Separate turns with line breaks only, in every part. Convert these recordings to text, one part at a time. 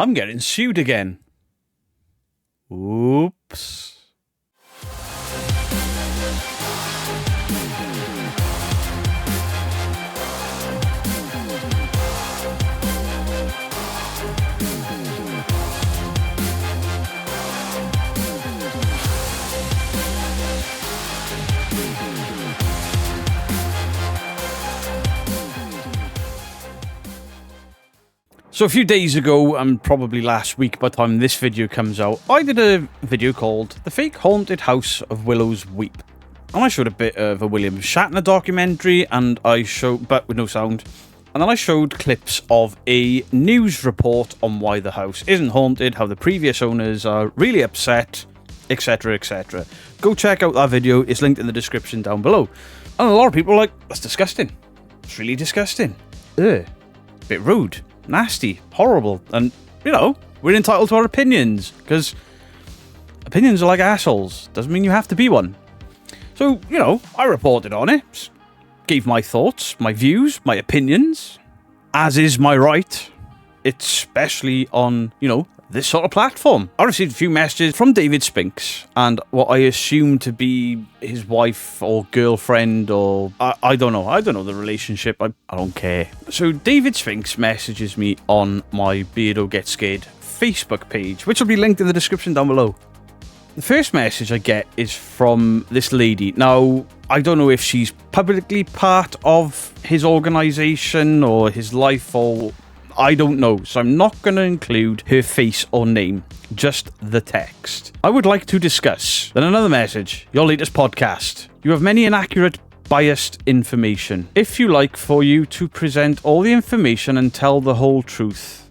I'm getting sued again. Oops. So a few days ago, and probably last week by the time this video comes out, I did a video called The Fake Haunted House of Willows Weep. And I showed a bit of a William Shatner documentary, and but with no sound. And then I showed clips of a news report on why the house isn't haunted, how the previous owners are really upset, etc, etc. Go check out that video, it's linked in the description down below. And a lot of people are like, that's disgusting. It's really disgusting. Ugh. Bit rude. Nasty, horrible, and, you know, we're entitled to our opinions, because opinions are like assholes. Doesn't mean you have to be one. So, you know, I reported on it, gave my thoughts, my views, my opinions, as is my right, especially on, you know, this sort of platform. I received a few messages from David Spinx, and what I assume to be his wife or girlfriend, or I don't know. I don't know the relationship. I don't care. So David Spinx messages me on my Beardo Get Scared Facebook page, which will be linked in the description down below. The first message I get is from this lady. Now, I don't know if she's publicly part of his organization or his life, or I don't know, so I'm not going to include her face or name, just the text. I would like to discuss. Then another message. Your latest podcast. You have many inaccurate, biased information. If you like for you to present all the information and tell the whole truth,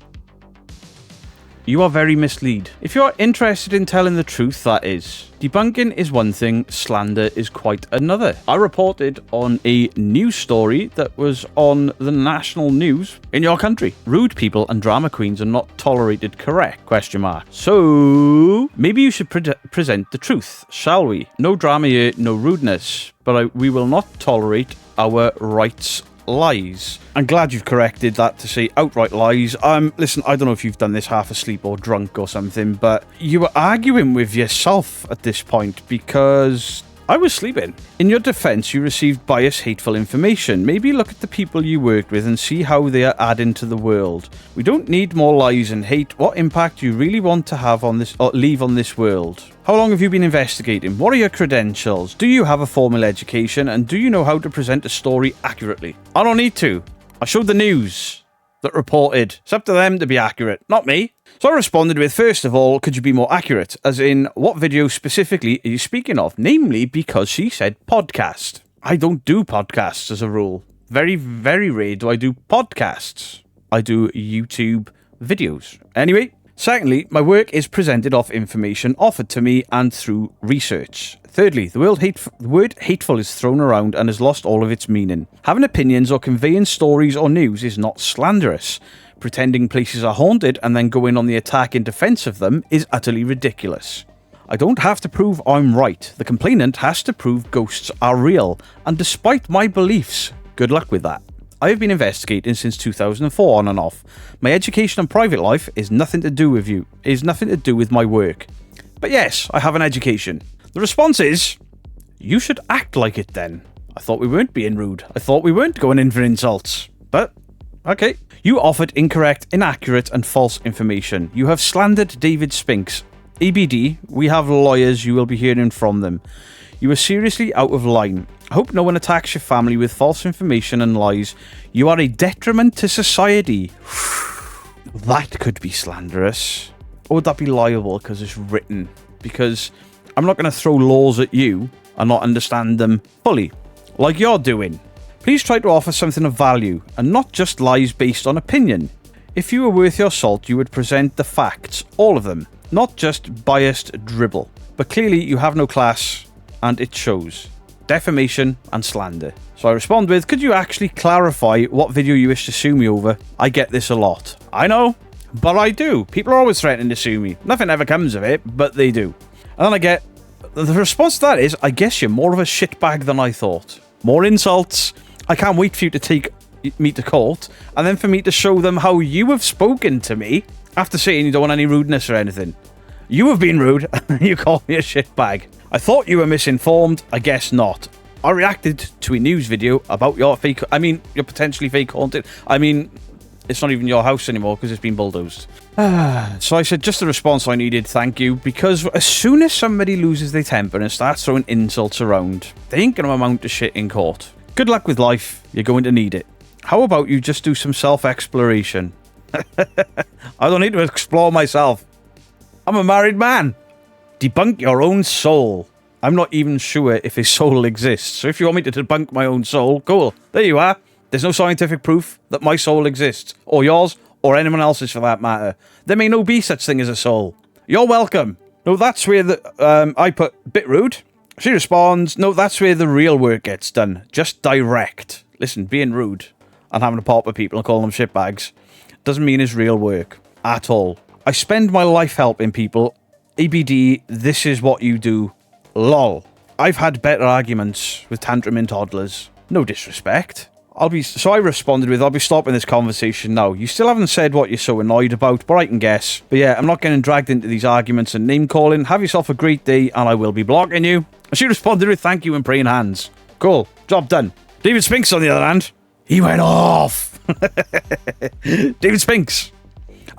you are very mislead. If you are interested in telling the truth, that is. Debunking is one thing, slander is quite another. I reported on a news story that was on the national news in your country. Rude people and drama queens are not tolerated, correct? Question mark. So, maybe you should present the truth, shall we? No drama here, no rudeness, but we will not tolerate our rights lies. I'm glad you've corrected that to say outright lies. Listen, I don't know if you've done this half asleep or drunk or something, but you were arguing with yourself at this point because I was sleeping. In your defense, you received biased, hateful information. Maybe look at the people you worked with and see how they are adding to the world. We don't need more lies and hate. What impact do you really want to have on this, or leave on this world? How long have you been investigating? What are your credentials? Do you have a formal education? And do you know how to present a story accurately? I don't need to. I showed the news that reported. It's up to them to be accurate, not me. So I responded with, first of all, could you be more accurate? As in, what video specifically are you speaking of? Namely, because she said podcast. I don't do podcasts as a rule. Very, very rare do I do podcasts. I do YouTube videos. Anyway, secondly, my work is presented off information offered to me and through research. Thirdly, the word hateful is thrown around and has lost all of its meaning. Having opinions or conveying stories or news is not slanderous. Pretending places are haunted and then going on the attack in defense of them is utterly ridiculous. I don't have to prove I'm right. The complainant has to prove ghosts are real, and despite my beliefs, good luck with that. I have been investigating since 2004 on and off. My education and private life is nothing to do with my work. But yes, I have an education. The response is, you should act like it then. I thought we weren't being rude. I thought we weren't going in for insults. But, okay. You offered incorrect, inaccurate, and false information. You have slandered David Spinx. ABD, we have lawyers, you will be hearing from them. You are seriously out of line. I hope no one attacks your family with false information and lies. You are a detriment to society. That could be slanderous. Or would that be liable because it's written? Because I'm not going to throw laws at you and not understand them fully, like you're doing. Please try to offer something of value, and not just lies based on opinion. If you were worth your salt, you would present the facts, all of them, not just biased dribble. But clearly you have no class, and it shows. Defamation and slander. So I respond with, could you actually clarify what video you wish to sue me over? I get this a lot. I know, but I do. People are always threatening to sue me. Nothing ever comes of it, but they do. And then I get, the response to that is, I guess you're more of a shitbag than I thought. More insults. I can't wait for you to take me to court, and then for me to show them how you have spoken to me After saying you don't want any rudeness or anything. You have been rude. You call me a shitbag. I thought you were misinformed. I guess not. I reacted to a news video about your potentially fake haunted. It's not even your house anymore because it's been bulldozed. So I said, just the response I needed, thank you, because as soon as somebody loses their temper and starts throwing insults around, they ain't going to amount to shit in court. Good luck with life. You're going to need it. How about you just do some self-exploration? I don't need to explore myself. I'm a married man. Debunk your own soul. I'm not even sure if a soul exists, so if you want me to debunk my own soul, cool. There you are. There's no scientific proof that my soul exists, or yours, or anyone else's for that matter. There may no be such thing as a soul. You're welcome. No, that's where I put bit rude. She responds, no, that's where the real work gets done. Just direct. Listen, being rude and having a pop with people and calling them shitbags doesn't mean it's real work. At all. I spend my life helping people. ABD, this is what you do. LOL. I've had better arguments with tantruming toddlers. No disrespect. So I responded with, I'll be stopping this conversation now. You still haven't said what you're so annoyed about, but I can guess. But yeah, I'm not getting dragged into these arguments and name-calling. Have yourself a great day, and I will be blocking you. And she responded with, thank you and praying hands. Cool. Job done. David Spinx, on the other hand, he went off. David Spinx.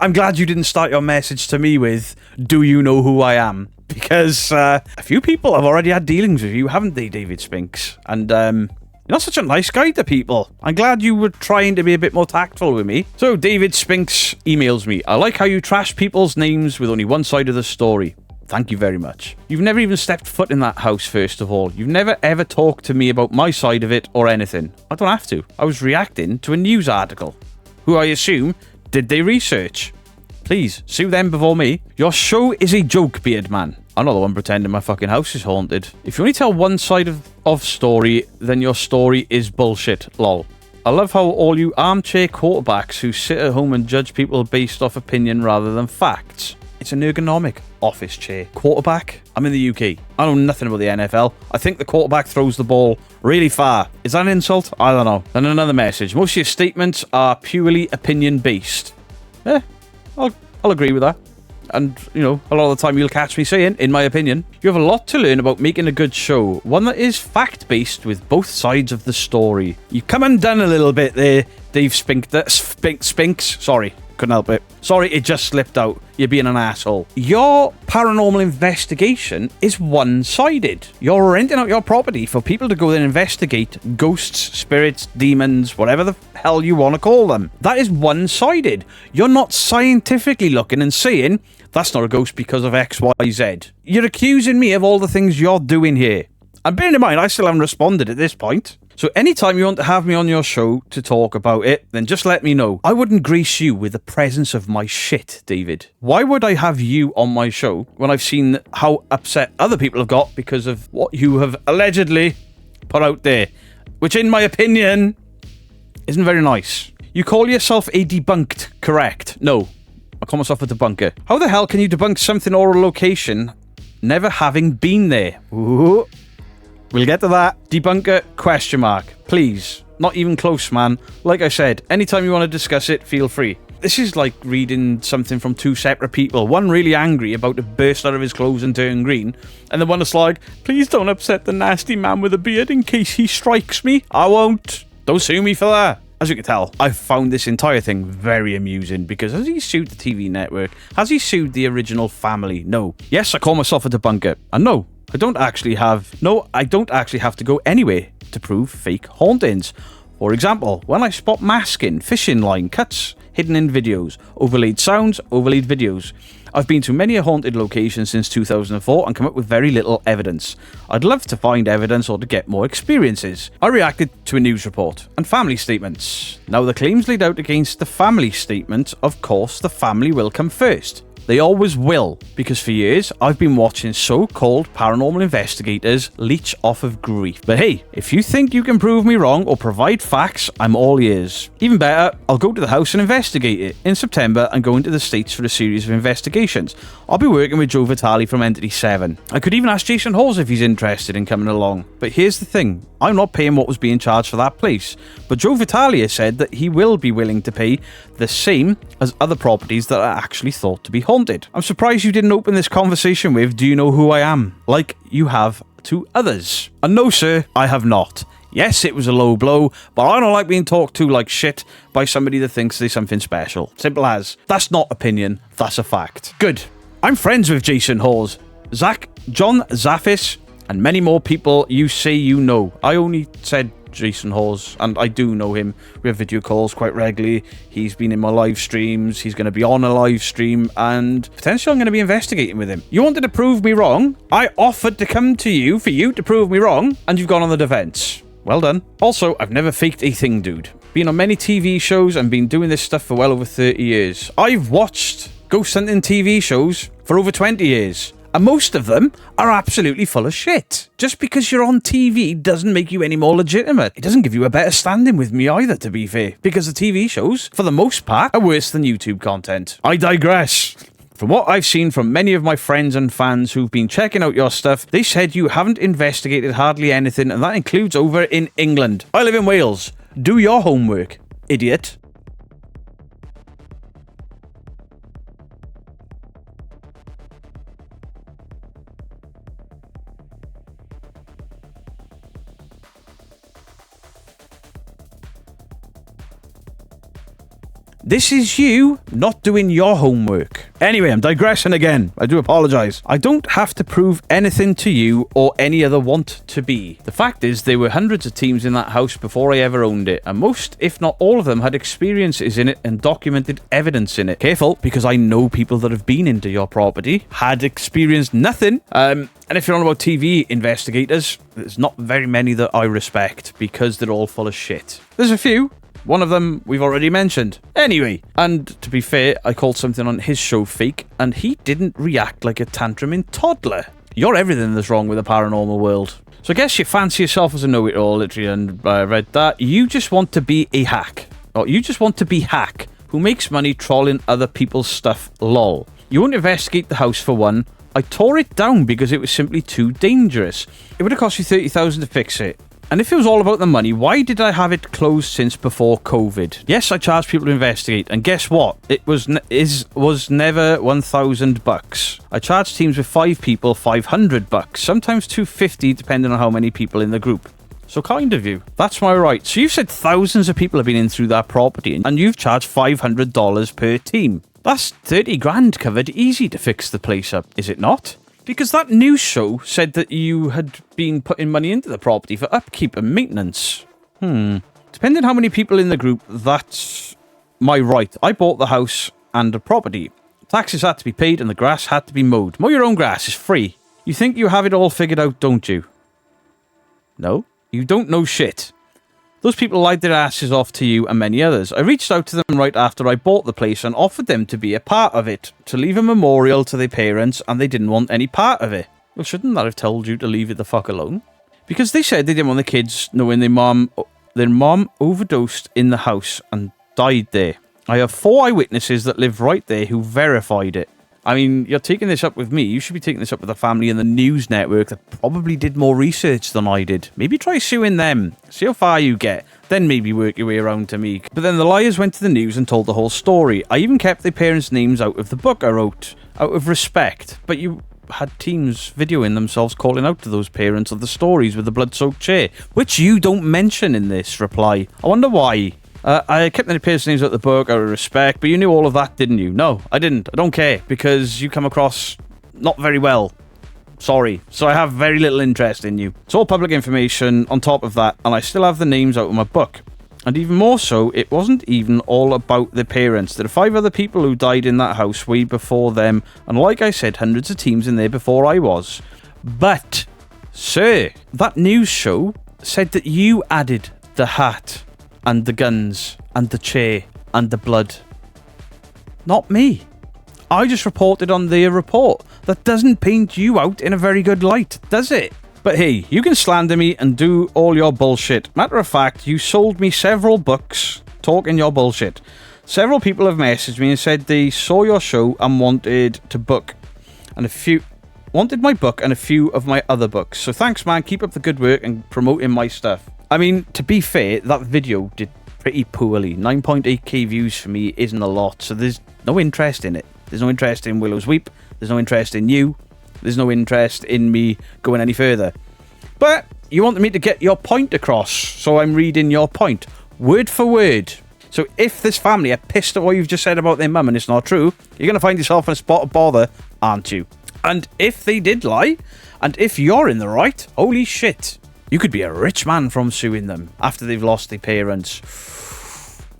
I'm glad you didn't start your message to me with, do you know who I am? Because a few people have already had dealings with you, haven't they, David Spinx? And you're not such a nice guy to people. I'm glad you were trying to be a bit more tactful with me. So David Spinx emails me. I like how you trash people's names with only one side of the story. Thank you very much. You've never even stepped foot in that house, first of all. You've never ever talked to me about my side of it or anything. I don't have to. I was reacting to a news article. Who I assume did they research? Please, sue them before me. Your show is a joke, beard man. I'm not the one pretending my fucking house is haunted. If you only tell one side of story, then your story is bullshit, lol. I love how all you armchair quarterbacks who sit at home and judge people based off opinion rather than facts. It's an ergonomic office chair. Quarterback? I'm in the UK. I know nothing about the NFL. I think the quarterback throws the ball really far. Is that an insult? I don't know. And another message. Most of your statements are purely opinion-based. I'll agree with that. And, you know, a lot of the time you'll catch me saying, in my opinion, you have a lot to learn about making a good show. One that is fact-based with both sides of the story. You come undone a little bit there, Dave Spinx. Sorry, couldn't help it. Sorry, it just slipped out. You're being an asshole. Your paranormal investigation is one-sided. You're renting out your property for people to go there and investigate ghosts, spirits, demons, whatever the hell you want to call them. That is one-sided. You're not scientifically looking and saying, that's not a ghost because of X, Y, Z. You're accusing me of all the things you're doing here. And bearing in mind, I still haven't responded at this point. So anytime you want to have me on your show to talk about it, then just let me know. I wouldn't grace you with the presence of my shit, David. Why would I have you on my show when I've seen how upset other people have got because of what you have allegedly put out there? Which, in my opinion, isn't very nice. You call yourself a debunked, correct? No, I call myself a debunker. How the hell can you debunk something or a location never having been there? Ooh. We'll get to that. Debunker, question mark. Please. Not even close, man. Like I said, anytime you want to discuss it, feel free. This is like reading something from two separate people. One really angry, about to burst out of his clothes and turn green. And the one that's like, please don't upset the nasty man with a beard in case he strikes me. I won't. Don't sue me for that. As you can tell, I found this entire thing very amusing because has he sued the TV network? Has he sued the original family? No. Yes, I call myself a debunker. And no. I don't actually have to go anywhere to prove fake hauntings. For example, when I spot masking, fishing line, cuts hidden in videos, overlaid sounds, overlaid videos. I've been to many a haunted location since 2004 and come up with very little evidence. I'd love to find evidence or to get more experiences. I reacted to a news report and family statements. Now the claims laid out against the family statement, of course the family will come first. They always will, because for years I've been watching so-called paranormal investigators leech off of grief. But hey, if you think you can prove me wrong or provide facts, I'm all ears. Even better, I'll go to the house and investigate it. In September, I'm going to the States for a series of investigations. I'll be working with Joe Vitale from Entity 7. I could even ask Jason Hawes if he's interested in coming along. But here's the thing, I'm not paying what was being charged for that place. But Joe Vitale has said that he will be willing to pay the same as other properties that are actually thought to be haunted. I'm surprised you didn't open this conversation with, "Do you know who I am?" like you have to others. And no sir, I have not. Yes, it was a low blow, but I don't like being talked to like shit by somebody that thinks they're something special. Simple as. That's not opinion, that's a fact. Good. I'm friends with Jason Hawes, Zach, John Zaffis, and many more people you say you know. I only said Jason Hawes, and I do know him. We have video calls quite regularly. He's been in my live streams. He's going to be on a live stream, and potentially I'm going to be investigating with him. You wanted to prove me wrong. I offered to come to you for you to prove me wrong, and you've gone on the defense. Well done. Also, I've never faked a thing, dude. Been on many TV shows and been doing this stuff for well over 30 years. I've watched ghost hunting TV shows for over 20 years. And most of them are absolutely full of shit. Just because you're on TV doesn't make you any more legitimate. It doesn't give you a better standing with me either, to be fair. Because the TV shows, for the most part, are worse than YouTube content. I digress. From what I've seen from many of my friends and fans who've been checking out your stuff, they said you haven't investigated hardly anything, and that includes over in England. I live in Wales. Do your homework, idiot. This is you not doing your homework. Anyway, I'm digressing again. I do apologise. I don't have to prove anything to you or any other want to be. The fact is, there were hundreds of teams in that house before I ever owned it, and most, if not all of them, had experiences in it and documented evidence in it. Careful, because I know people that have been into your property, had experienced nothing. And if you're on about TV investigators, there's not very many that I respect, because they're all full of shit. There's a few. One of them we've already mentioned. Anyway, and to be fair, I called something on his show fake, and he didn't react like a tantruming toddler. You're everything that's wrong with the paranormal world. So I guess you fancy yourself as a know-it-all, literally, and I read that. You just want to be a hack. Or you just want to be hack, who makes money trolling other people's stuff, lol. You won't investigate the house for one. I tore it down because it was simply too dangerous. It would have cost you $30,000 to fix it. And if it was all about the money, why did I have it closed since before COVID? Yes, I charged people to investigate, and guess what? It was never $1,000. I charged teams with 5 people $500, sometimes $250, depending on how many people in the group. So kind of you. That's my right. So you've said thousands of people have been in through that property, and you've charged $500 per team. That's 30 grand covered easy to fix the place up, is it not? Because that news show said that you had been putting money into the property for upkeep and maintenance. Depending on how many people in the group, that's my right. I bought the house and the property. Taxes had to be paid and the grass had to be mowed. Mow your own grass is free. You think you have it all figured out, don't you? No, you don't know shit. Those people lied their asses off to you and many others. I reached out to them right after I bought the place and offered them to be a part of it, to leave a memorial to their parents, and they didn't want any part of it. Well, shouldn't that have told you to leave it the fuck alone? Because they said they didn't want the kids knowing their mom overdosed in the house and died there. I have 4 eyewitnesses that live right there who verified it. I mean, you're taking this up with me. You should be taking this up with the family and the news network that probably did more research than I did. Maybe try suing them. See how far you get. Then maybe work your way around to me. But then the liars went to the news and told the whole story. I even kept their parents' names out of the book I wrote, out of respect. But you had teams videoing themselves calling out to those parents of the stories with the blood-soaked chair, which you don't mention in this reply. I wonder why. I kept the parents' names out of the book out of respect, but you knew all of that, didn't you? No, I didn't. I don't care, because you come across not very well. Sorry. So I have very little interest in you. It's all public information on top of that, and I still have the names out of my book. And even more so, it wasn't even all about the parents. There are 5 other people who died in that house way before them, and like I said, hundreds of teams in there before I was. But, sir, that news show said that you added the hat and the guns and the chair and the blood. Not me. I just reported on their report. That doesn't paint you out in a very good light, does it? But hey, you can slander me and do all your bullshit. Matter of fact, you sold me several books talking your bullshit. Several people have messaged me and said they saw your show and wanted my book and a few of my other books. So thanks, man. Keep up the good work and promoting my stuff. I mean, to be fair, that video did pretty poorly. 9.8k views for me isn't a lot, so there's no interest in it. There's no interest in Willows Weep. There's no interest in you. There's no interest in me going any further. But you wanted me to get your point across, so I'm reading your point, word for word. So if this family are pissed at what you've just said about their mum and it's not true, you're going to find yourself in a spot of bother, aren't you? And if they did lie, and if you're in the right, holy shit, you could be a rich man from suing them after they've lost their parents.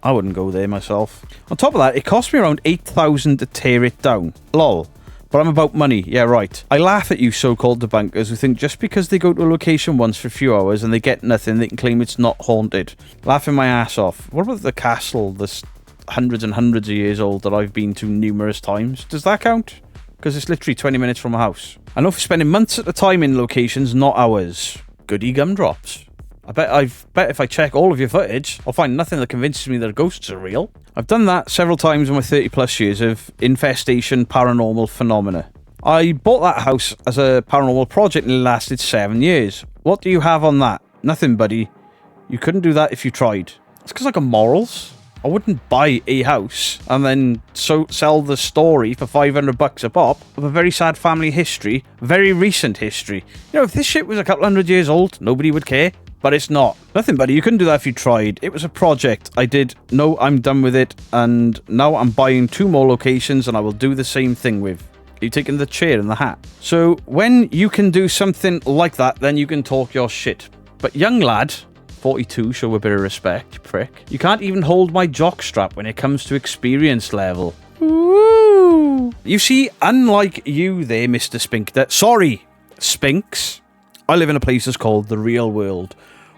I wouldn't go there myself. On top of that, it cost me around 8,000 to tear it down. Lol. But I'm about money. Yeah, right. I laugh at you so-called debunkers who think just because they go to a location once for a few hours and they get nothing, they can claim it's not haunted. Laughing my ass off. What about the castle that's hundreds and hundreds of years old that I've been to numerous times? Does that count? Because it's literally 20 minutes from my house. I know for spending months at a time in locations, not hours. Goody gumdrops. I bet if I check all of your footage, I'll find nothing that convinces me that ghosts are real. I've done that several times in my 30 plus years of infestation paranormal phenomena. I bought that house as a paranormal project and it lasted 7 years. What do you have on that? Nothing, buddy. You couldn't do that if you tried. It's because I got morals. I wouldn't buy a house and then sell the story for $500 a pop of a very sad family history, very recent history. You know, if this shit was a couple hundred years old, nobody would care. But it's not. Nothing, buddy. You couldn't do that if you tried. It was a project. I did. No, I'm done with it. And now I'm buying 2 more locations and I will do the same thing with. Are you taking the chair and the hat? So when you can do something like that, then you can talk your shit. But young lad, 42, show a bit of respect, you prick. You can't even hold my jockstrap when it comes to experience level. Woo! You see, unlike you there, Mr. Spinx, sorry, Spinx, I live in a place that's called the real world,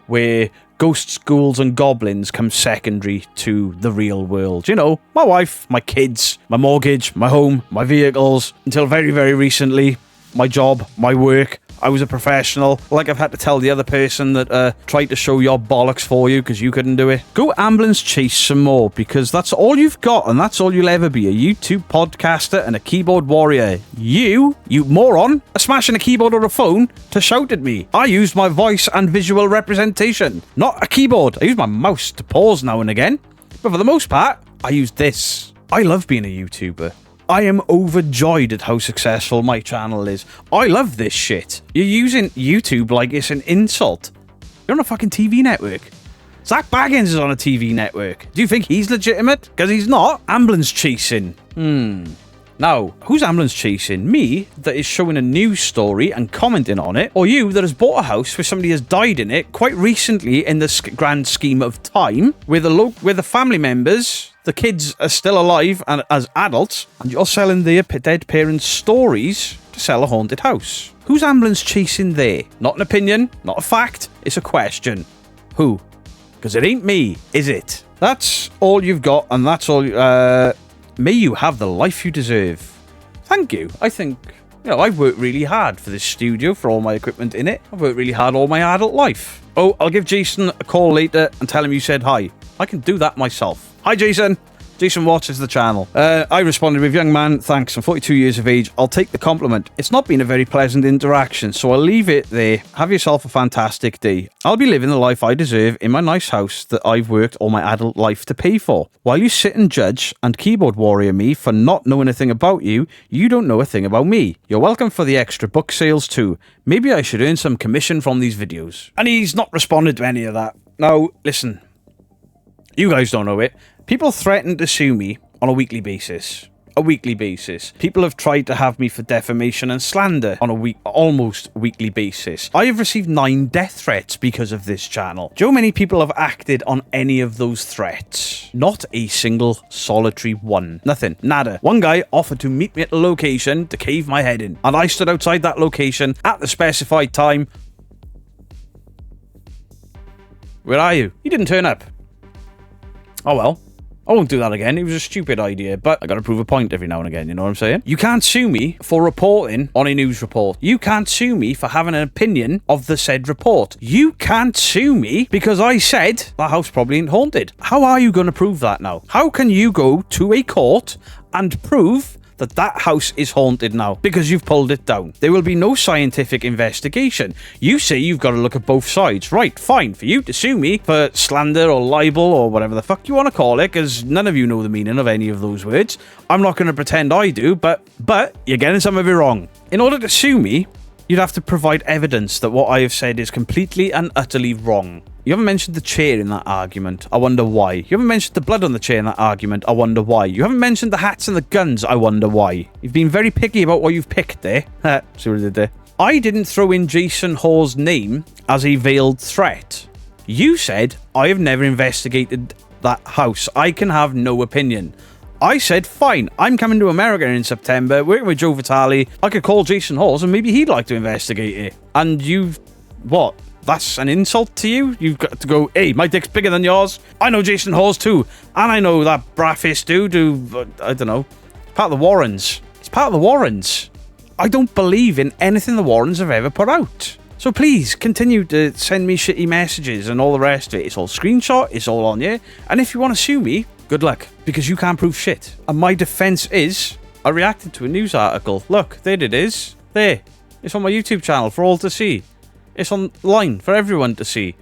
where ghosts, ghouls, and goblins come secondary to the real world. You know, my wife, my kids, my mortgage, my home, my vehicles, until very, very recently, my job, my work. I was a professional. Like I've had to tell the other person that tried to show your bollocks for you because you couldn't do it. Go ambulance chase some more, because that's all you've got and that's all you'll ever be. A YouTube podcaster and a keyboard warrior. You moron, are smashing a keyboard or a phone to shout at me. I used my voice and visual representation, not a keyboard. I use my mouse to pause now and again. But for the most part, I use this. I love being a YouTuber. I am overjoyed at how successful my channel is. I love this shit. You're using YouTube like it's an insult. You're on a fucking TV network. Zach Baggins is on a TV network. Do you think he's legitimate? Because he's not. Ambulance chasing. Now, who's ambulance chasing? Me, that is showing a news story and commenting on it, or you that has bought a house where somebody has died in it quite recently in the grand scheme of time, where the family members, the kids are still alive and as adults, and you're selling their dead parents' stories to sell a haunted house. Who's ambulance chasing there? Not an opinion, not a fact, it's a question. Who? Because it ain't me, is it? That's all you've got, and that's all may you have the life you deserve. Thank you. I think, you know, I've worked really hard for this studio, for all my equipment in it. I've worked really hard all my adult life. Oh, I'll give Jason a call later and tell him you said hi. I can do that myself. Hi, Jason. Jason watches the channel. I responded with, young man, thanks, I'm 42 years of age. I'll take the compliment. It's not been a very pleasant interaction, so I'll leave it there. Have yourself a fantastic day. I'll be living the life I deserve in my nice house that I've worked all my adult life to pay for. While you sit and judge and keyboard warrior me for not knowing a thing about you, you don't know a thing about me. You're welcome for the extra book sales too. Maybe I should earn some commission from these videos. And he's not responded to any of that. Now, listen. You guys don't know it. People threaten to sue me on a weekly basis. A weekly basis. People have tried to have me for defamation and slander on a almost weekly basis. I have received 9 death threats because of this channel. Do you know how many people have acted on any of those threats? Not a single solitary one. Nothing. Nada. One guy offered to meet me at the location to cave my head in. And I stood outside that location at the specified time. Where are you? He didn't turn up. Oh well. I won't do that again. It was a stupid idea, but I gotta prove a point every now and again, you know what I'm saying? You can't sue me for reporting on a news report. You can't sue me for having an opinion of the said report. You can't sue me because I said that house probably ain't haunted. How are you gonna prove that now? How can you go to a court and prove that that house is haunted now because you've pulled it down? There will be no scientific investigation. You say you've got to look at both sides. Right, fine. For you to sue me for slander or libel or whatever the fuck you want to call it, because none of you know the meaning of any of those words. I'm not going to pretend I do, but you're getting some of it wrong. In order to sue me, you'd have to provide evidence that what I have said is completely and utterly wrong. You haven't mentioned the chair in that argument. I wonder why. You haven't mentioned the blood on the chair in that argument. I wonder why. You haven't mentioned the hats and the guns. I wonder why. You've been very picky about what you've picked there. See what I did there? I didn't throw in Jason Hall's name as a veiled threat. You said, I have never investigated that house. I can have no opinion. I said, fine, I'm coming to America in September, working with Joe Vitale. I could call Jason Halls and maybe he'd like to investigate it. And you've... what? That's an insult to you? You've got to go, hey, my dick's bigger than yours. I know Jason Halls too. And I know that Braffis dude who, I don't know, it's part of the Warrens. It's part of the Warrens. I don't believe in anything the Warrens have ever put out. So please, continue to send me shitty messages and all the rest of it. It's all screenshot, it's all on you. And if you want to sue me, good luck, because you can't prove shit. And my defense is, I reacted to a news article. Look, there it is. There. It's on my YouTube channel for all to see. It's online for everyone to see.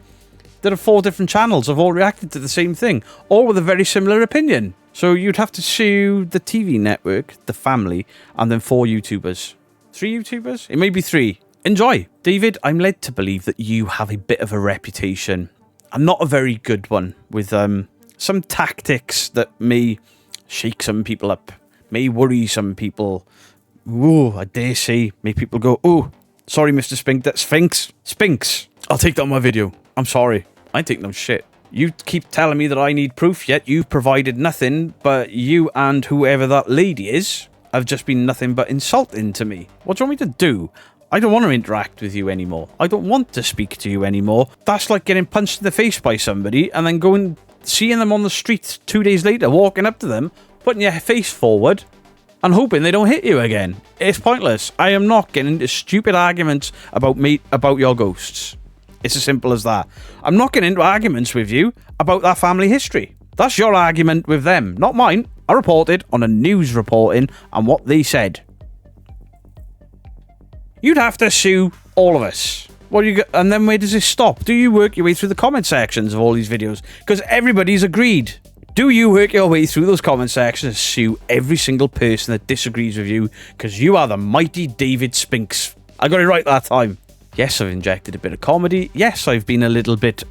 There are 4 different channels have all reacted to the same thing, all with a very similar opinion. So you'd have to sue the TV network, the family, and then 4 YouTubers. 3 YouTubers? It may be 3. Enjoy. David, I'm led to believe that you have a bit of a reputation, and not a very good one, with some tactics that may shake some people up, may worry some people. Ooh, I dare say, make people go, ooh, sorry, Mr. Spinx, that's Spinx. I'll take that on my video. I'm sorry. I ain't taking no shit. You keep telling me that I need proof, yet you've provided nothing, but you and whoever that lady is have just been nothing but insulting to me. What do you want me to do? I don't want to interact with you anymore. I don't want to speak to you anymore. That's like getting punched in the face by somebody and then going, seeing them on the street 2 days later, walking up to them, putting your face forward, and hoping they don't hit you again. It's pointless. I am not getting into stupid arguments about your ghosts. It's as simple as that. I'm not getting into arguments with you about that family history. That's your argument with them, not mine. I reported on a news reporting and what they said. You'd have to sue all of us. What do you got? And then where does this stop? Do you work your way through the comment sections of all these videos? Because everybody's agreed. Do you work your way through those comment sections and sue every single person that disagrees with you? Because you are the mighty David Spinx. I got it right that time. Yes, I've injected a bit of comedy. Yes, I've been a little bit,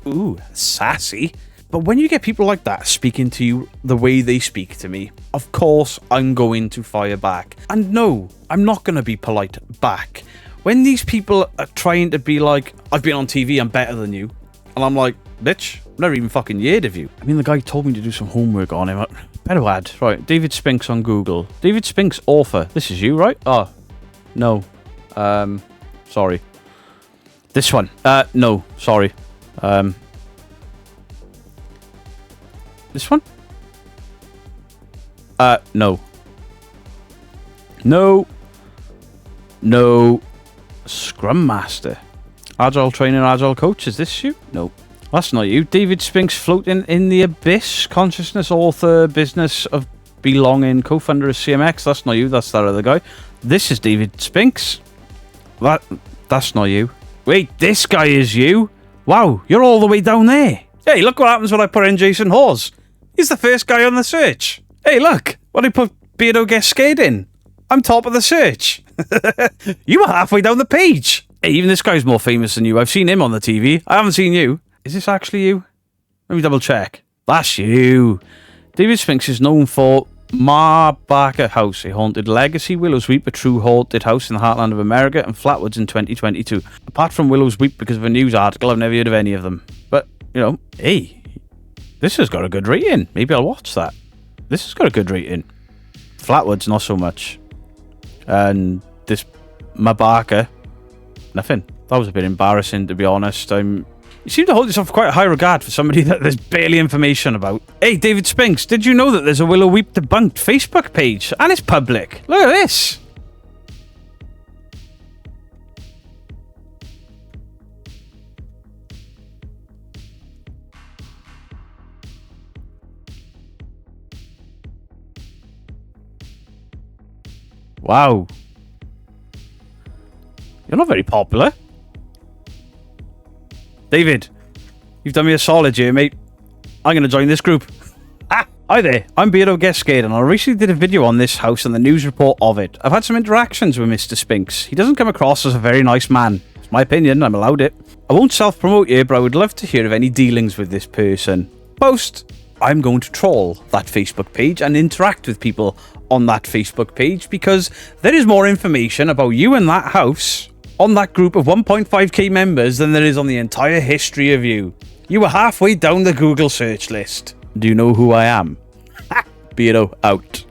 sassy. But when you get people like that speaking to you the way they speak to me, of course I'm going to fire back. And no, I'm not going to be polite back. When these people are trying to be like, I've been on TV, I'm better than you. And I'm like, bitch, I've never even fucking heard of you. I mean, the guy told me to do some homework on him. Better add. Right, David Spinx on Google. David Spinx, author. This is you, right? Oh, no. Sorry. This one. No, sorry. This one? No. No. No. Scrum Master. Agile trainer, agile coach. Is this you? No. That's not you. David Spinx, floating in the abyss. Consciousness, author, business of belonging, co-founder of CMX. That's not you. That's that other guy. This is David Spinx. That's not you. Wait, this guy is you? Wow, you're all the way down there. Hey, look what happens when I put in Jason Hawes. He's the first guy on the search. Hey, look. What did I put Beardo Get Scared in? I'm top of the search. You were halfway down the page. Hey, even this guy's more famous than you. I've seen him on the TV. I haven't seen you. Is this actually you? Let me double check. That's you. David Spinx is known for Barker House, a haunted legacy, Willows Weep, a true haunted house in the heartland of America, and Flatwoods in 2022. Apart from Willows Weep, because of a news article, I've never heard of any of them. But, you know, hey, this has got a good rating. Maybe I'll watch that. This has got a good rating. Flatwoods, not so much. And this Barker, nothing. That was a bit embarrassing, to be honest. I'm You seem to hold yourself quite a high regard for somebody that there's barely information about. Hey, David Spinx, did you know that there's a Willows Weep debunked Facebook page? And it's public. Look at this. Wow. You're not very popular. David, you've done me a solid here, mate. I'm going to join this group. Hi there, I'm Beardo Gets Scared, and I recently did a video on this house and the news report of it. I've had some interactions with Mr. Spinx. He doesn't come across as a very nice man. It's my opinion, I'm allowed it. I won't self-promote here, but I would love to hear of any dealings with this person. Post. I'm going to troll that Facebook page and interact with people on that Facebook page because there is more information about you and that house on that group of 1.5k members than there is on the entire history of you. You were halfway down the Google search list. Do you know who I am? Beardo out.